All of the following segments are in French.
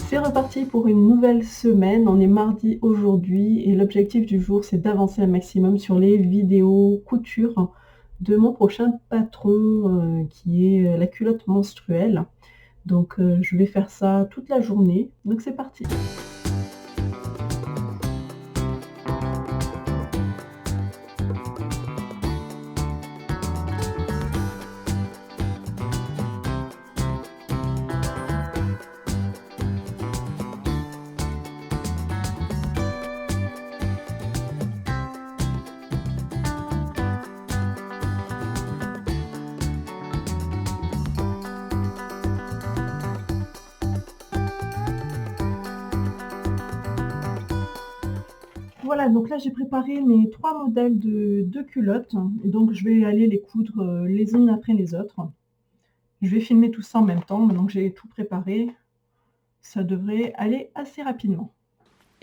C'est reparti pour une nouvelle semaine. On est mardi aujourd'hui et l'objectif du jour, c'est d'avancer un maximum sur les vidéos couture de mon prochain patron, qui est la culotte menstruelle. Donc, je vais faire ça toute la journée. Donc c'est parti. Voilà, donc là j'ai préparé mes 3 modèles de culottes et donc je vais aller les coudre, les unes après les autres. Je vais filmer tout ça en même temps, maintenant que j'ai tout préparé, ça devrait aller assez rapidement.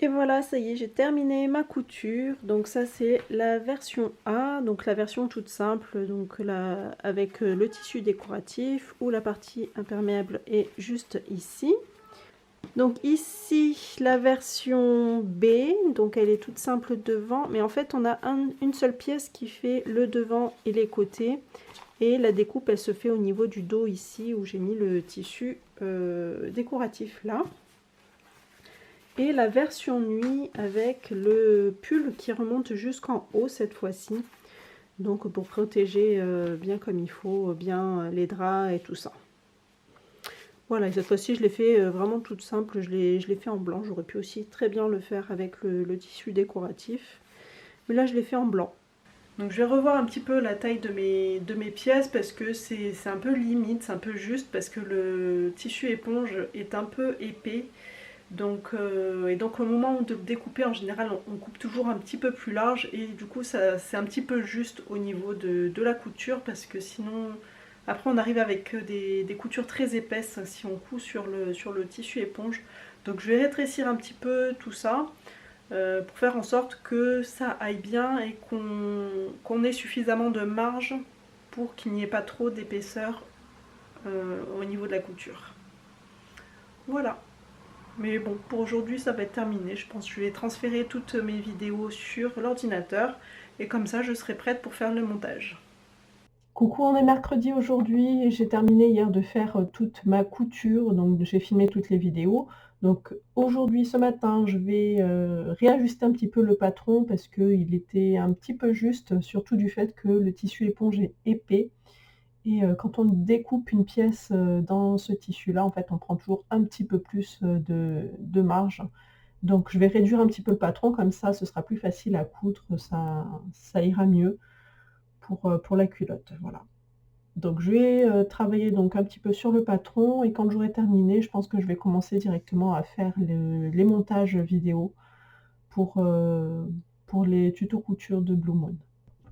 Et voilà, ça y est, j'ai terminé ma couture. Donc ça c'est la version A, donc la version toute simple, donc là avec le tissu décoratif où la partie imperméable est juste ici. Donc ici la version B, donc elle est toute simple devant, mais en fait on a une seule pièce qui fait le devant et les côtés. Et la découpe elle se fait au niveau du dos ici où j'ai mis le tissu décoratif là. Et la version nuit avec le pull qui remonte jusqu'en haut cette fois-ci. Donc pour protéger bien comme il faut, bien les draps et tout ça. Voilà, et cette fois-ci je l'ai fait vraiment toute simple, je l'ai fait en blanc. J'aurais pu aussi très bien le faire avec le tissu décoratif. Mais là je l'ai fait en blanc. Donc je vais revoir un petit peu la taille de mes pièces parce que c'est un peu limite, c'est un peu juste parce que le tissu éponge est un peu épais. Donc, au moment de découper, en général, on coupe toujours un petit peu plus large et du coup, c'est un petit peu juste au niveau de la couture parce que sinon, après, on arrive avec des coutures très épaisses si on coud sur le tissu éponge. Donc, je vais rétrécir un petit peu tout ça pour faire en sorte que ça aille bien et qu'on ait suffisamment de marge pour qu'il n'y ait pas trop d'épaisseur au niveau de la couture. Voilà. Mais bon, pour aujourd'hui, ça va être terminé. Je pense que je vais transférer toutes mes vidéos sur l'ordinateur et comme ça, je serai prête pour faire le montage. Coucou, on est mercredi aujourd'hui. J'ai terminé hier de faire toute ma couture, donc j'ai filmé toutes les vidéos. Donc aujourd'hui, ce matin, je vais réajuster un petit peu le patron parce qu'il était un petit peu juste, surtout du fait que le tissu éponge est épais. Et quand on découpe une pièce dans ce tissu-là, en fait, on prend toujours un petit peu plus de marge. Donc je vais réduire un petit peu le patron, comme ça, ce sera plus facile à coudre, ça ira mieux pour la culotte. Voilà. Donc je vais travailler donc un petit peu sur le patron et quand j'aurai terminé, je pense que je vais commencer directement à faire les montages vidéo pour les tutos couture de Blue Moon.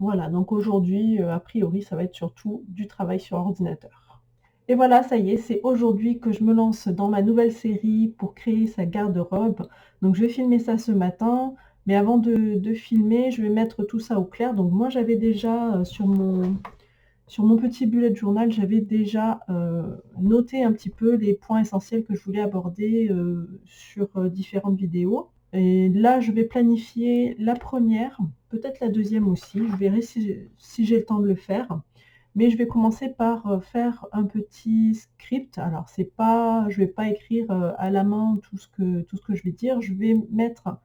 Voilà, donc aujourd'hui, a priori, ça va être surtout du travail sur ordinateur. Et voilà, ça y est, c'est aujourd'hui que je me lance dans ma nouvelle série pour créer sa garde-robe. Donc je vais filmer ça ce matin, mais avant de filmer, je vais mettre tout ça au clair. Donc moi, j'avais déjà sur mon petit bullet journal, j'avais déjà noté un petit peu les points essentiels que je voulais aborder sur différentes vidéos. Et là, je vais planifier la première, peut-être la deuxième aussi. Je verrai si j'ai le temps de le faire. Mais je vais commencer par faire un petit script. Alors, c'est pas, je vais pas écrire à la main tout ce que je vais dire. Je vais mettre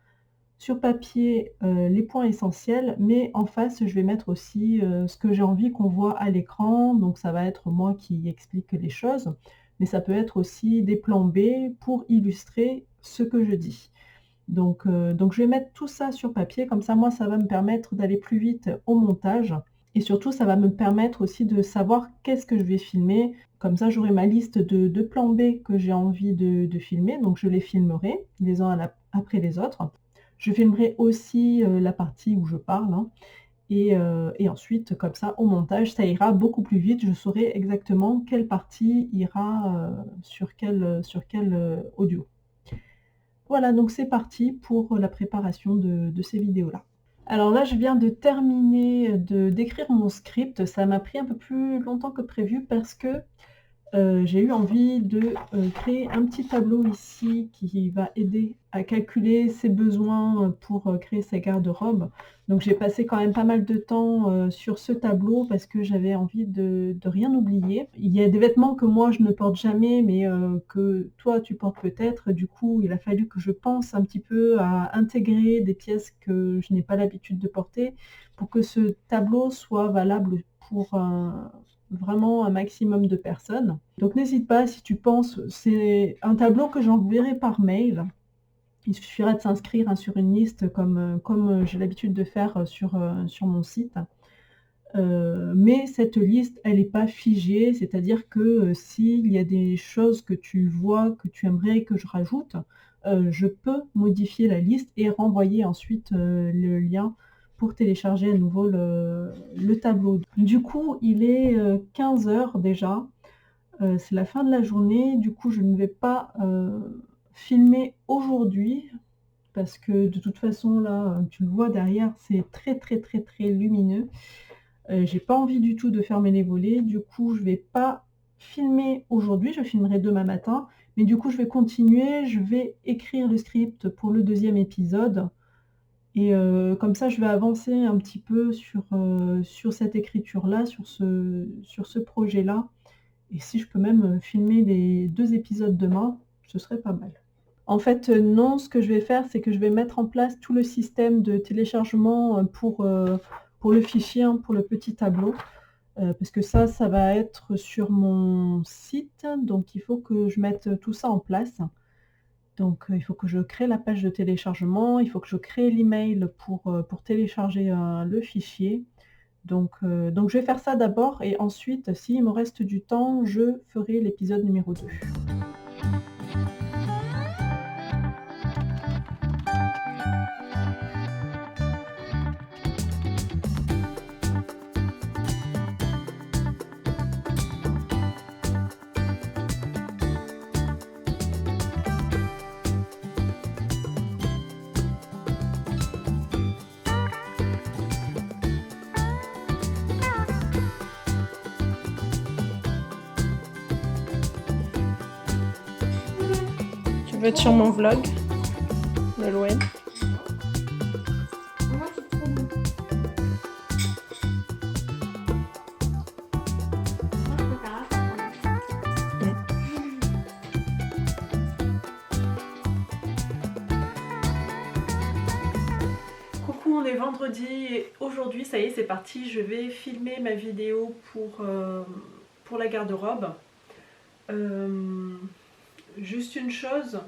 sur papier les points essentiels, mais en face, je vais mettre aussi ce que j'ai envie qu'on voit à l'écran. Donc ça va être moi qui explique les choses, mais ça peut être aussi des plans B pour illustrer ce que je dis. Donc je vais mettre tout ça sur papier, comme ça moi ça va me permettre d'aller plus vite au montage et surtout ça va me permettre aussi de savoir qu'est-ce que je vais filmer. Comme ça j'aurai ma liste de plans B que j'ai envie de filmer, donc je les filmerai les uns après les autres. Je filmerai aussi la partie où je parle, hein, et ensuite comme ça au montage ça ira beaucoup plus vite. Je saurai exactement quelle partie ira sur quel audio. Voilà, donc c'est parti pour la préparation de ces vidéos-là. Alors là, je viens de terminer d'écrire mon script. Ça m'a pris un peu plus longtemps que prévu parce que j'ai eu envie de créer un petit tableau ici qui va aider à calculer ses besoins pour créer sa garde-robe. Donc j'ai passé quand même pas mal de temps sur ce tableau parce que j'avais envie de rien oublier. Il y a des vêtements que moi je ne porte jamais, mais que toi tu portes peut-être. Du coup, il a fallu que je pense un petit peu à intégrer des pièces que je n'ai pas l'habitude de porter pour que ce tableau soit valable pour vraiment un maximum de personnes. Donc n'hésite pas si tu penses, c'est un tableau que j'enverrai par mail. Il suffira de s'inscrire, hein, sur une liste comme j'ai l'habitude de faire, sur mon site. Mais cette liste, elle n'est pas figée, c'est-à-dire que, s'il y a des choses que tu vois, que tu aimerais que je rajoute, je peux modifier la liste et renvoyer ensuite, le lien pour télécharger à nouveau le tableau. Du coup, il est, 15 h déjà, c'est la fin de la journée. Du coup, je ne vais pas, filmer aujourd'hui parce que de toute façon là, tu le vois derrière, c'est très, très, très, très lumineux. J'ai pas envie du tout de fermer les volets, du coup je vais pas filmer aujourd'hui, je filmerai demain matin, mais du coup je vais continuer, je vais écrire le script pour le deuxième épisode et comme ça je vais avancer un petit peu sur cette écriture-là, sur ce projet-là et si je peux même, filmer les 2 épisodes demain, ce serait pas mal. En fait, non, ce que je vais faire, c'est que je vais mettre en place tout le système de téléchargement, pour le fichier, hein, pour le petit tableau, parce que ça va être sur mon site, donc il faut que je mette tout ça en place. Donc, il faut que je crée la page de téléchargement, il faut que je crée l'email pour télécharger, le fichier. Donc je vais faire ça d'abord et ensuite, s'il me reste du temps, je ferai l'épisode numéro 2. Tu veux être sur mon vlog, Nolwenn? Coucou, on est vendredi et aujourd'hui, ça y est, c'est parti. Je vais filmer ma vidéo pour la garde-robe. Juste une chose,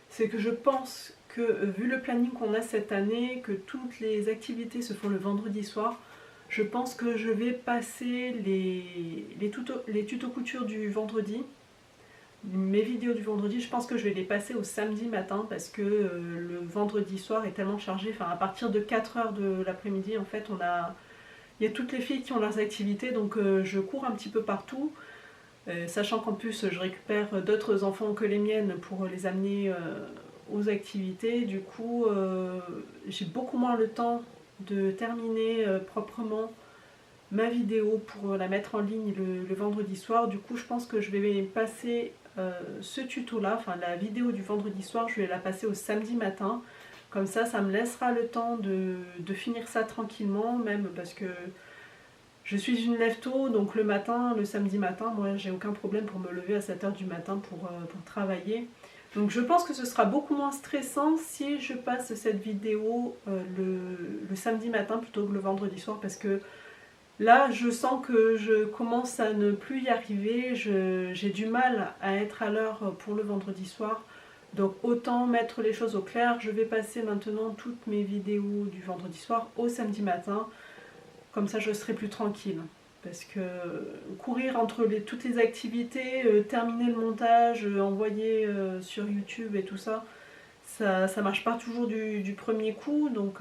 c'est que je pense que vu le planning qu'on a cette année, que toutes les activités se font le vendredi soir, je pense que je vais passer les tutos couture du vendredi, mes vidéos du vendredi, je pense que je vais les passer au samedi matin parce que le vendredi soir est tellement chargé, enfin à partir de 4 h de l'après-midi en fait il y a toutes les filles qui ont leurs activités donc je cours un petit peu partout. Sachant qu'en plus je récupère d'autres enfants que les miennes pour les amener aux activités, du coup j'ai beaucoup moins le temps de terminer proprement ma vidéo pour la mettre en ligne le vendredi soir. Du coup je pense que je vais passer ce tuto là, enfin la vidéo du vendredi soir, je vais la passer au samedi matin. Comme ça me laissera le temps de finir ça tranquillement, même parce que je suis une lève tôt, donc le matin, le samedi matin, moi j'ai aucun problème pour me lever à 7 h du matin pour travailler. Donc je pense que ce sera beaucoup moins stressant si je passe cette vidéo le samedi matin plutôt que le vendredi soir parce que là je sens que je commence à ne plus y arriver, j'ai du mal à être à l'heure pour le vendredi soir. Donc autant mettre les choses au clair, je vais passer maintenant toutes mes vidéos du vendredi soir au samedi matin. Comme ça je serai plus tranquille. Parce que courir entre toutes les activités, terminer le montage, envoyer sur YouTube et tout ça, ça marche pas toujours du premier coup. Donc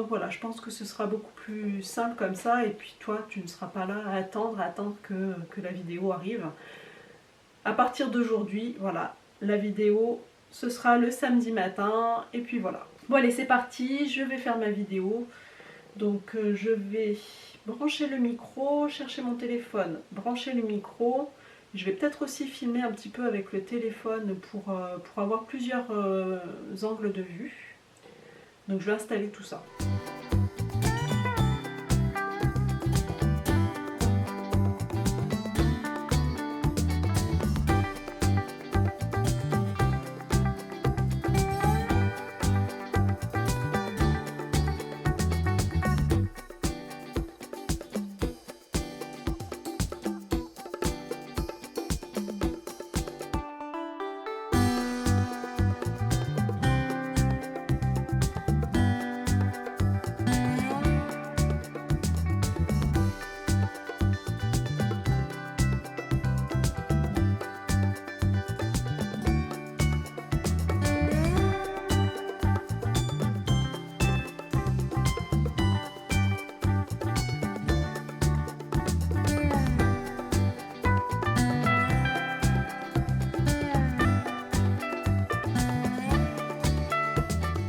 voilà, je pense que ce sera beaucoup plus simple comme ça. Et puis toi, tu ne seras pas là à attendre que la vidéo arrive. À partir d'aujourd'hui, voilà, la vidéo, ce sera le samedi matin. Et puis voilà. Bon allez, c'est parti, je vais faire ma vidéo. Donc je vais brancher le micro, chercher mon téléphone, brancher le micro. Je vais peut-être aussi filmer un petit peu avec le téléphone pour avoir plusieurs angles de vue. Donc je vais installer tout ça.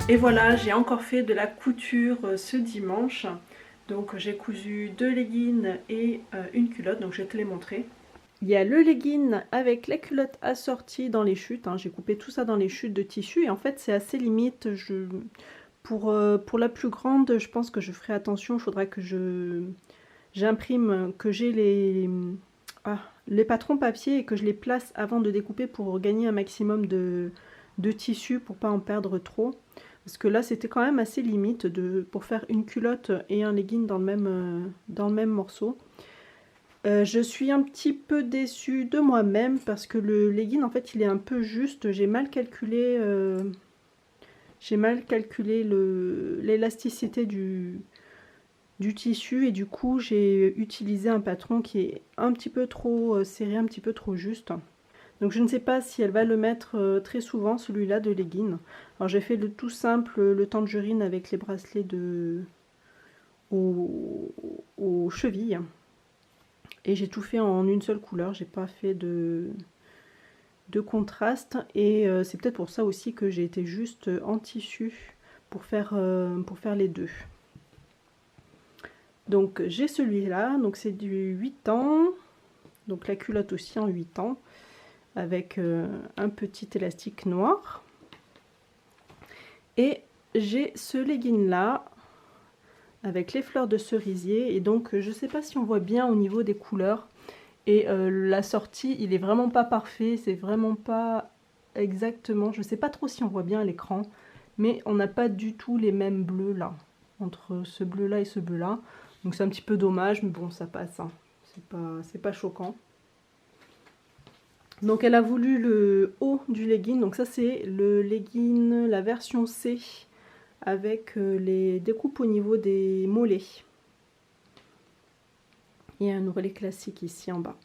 Et voilà, j'ai encore fait de la couture ce dimanche. Donc j'ai cousu 2 leggings et une culotte, donc je vais te les montrer. Il y a le legging avec la culotte assortie dans les chutes, hein. J'ai coupé tout ça dans les chutes de tissu et en fait c'est assez limite. Pour la plus grande, je pense que je ferai attention, il faudra que j'imprime, que j'ai les patrons papier et que je les place avant de découper pour gagner un maximum de tissu pour pas en perdre trop. Parce que là c'était quand même assez limite pour faire une culotte et un legging dans le même morceau. Je suis un petit peu déçue de moi-même parce que le legging en fait il est un peu juste. J'ai mal calculé l'élasticité du tissu et du coup j'ai utilisé un patron qui est un petit peu trop serré, un petit peu trop juste. Donc je ne sais pas si elle va le mettre très souvent, celui-là de legging. Alors j'ai fait le tout simple, le tangerine avec les bracelets aux chevilles. Et j'ai tout fait en une seule couleur, j'ai pas fait de contraste. Et c'est peut-être pour ça aussi que j'ai été juste en tissu pour faire les deux. Donc j'ai celui-là, donc c'est du 8 ans. Donc la culotte aussi en 8 ans. Avec un petit élastique noir. Et j'ai ce legging là avec les fleurs de cerisier. Et donc je sais pas si on voit bien au niveau des couleurs. Et la sortie, il est vraiment pas parfait. C'est vraiment pas exactement. Je sais pas trop si on voit bien à l'écran. Mais on n'a pas du tout les mêmes bleus là. Entre ce bleu là et ce bleu là. Donc c'est un petit peu dommage. Mais bon, ça passe. Hein. C'est pas choquant. Donc elle a voulu le haut du legging, donc ça c'est le legging, la version C, avec les découpes au niveau des mollets. Il y a un ourlet classique ici en bas.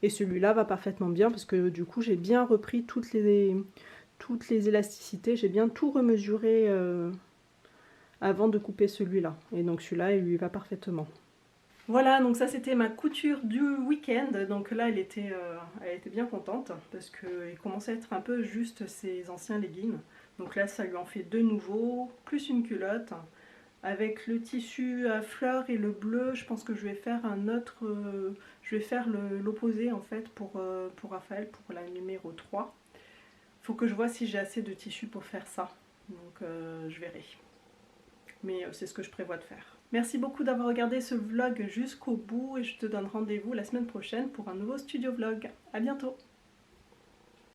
Et celui-là va parfaitement bien parce que du coup j'ai bien repris toutes les élasticités, j'ai bien tout remesuré avant de couper celui-là. Et donc celui-là il lui va parfaitement. Voilà, donc ça c'était ma couture du week-end. Donc là elle était bien contente parce qu'il commençait à être un peu juste ses anciens leggings. Donc là ça lui en fait deux nouveaux, plus une culotte. Avec le tissu à fleurs et le bleu, je pense que je vais faire un autre... je vais faire l'opposé en fait pour Raphaël, pour la numéro 3. Faut que je vois si j'ai assez de tissu pour faire ça. Donc je verrai. Mais c'est ce que je prévois de faire. Merci beaucoup d'avoir regardé ce vlog jusqu'au bout et je te donne rendez-vous la semaine prochaine pour un nouveau studio vlog. À bientôt!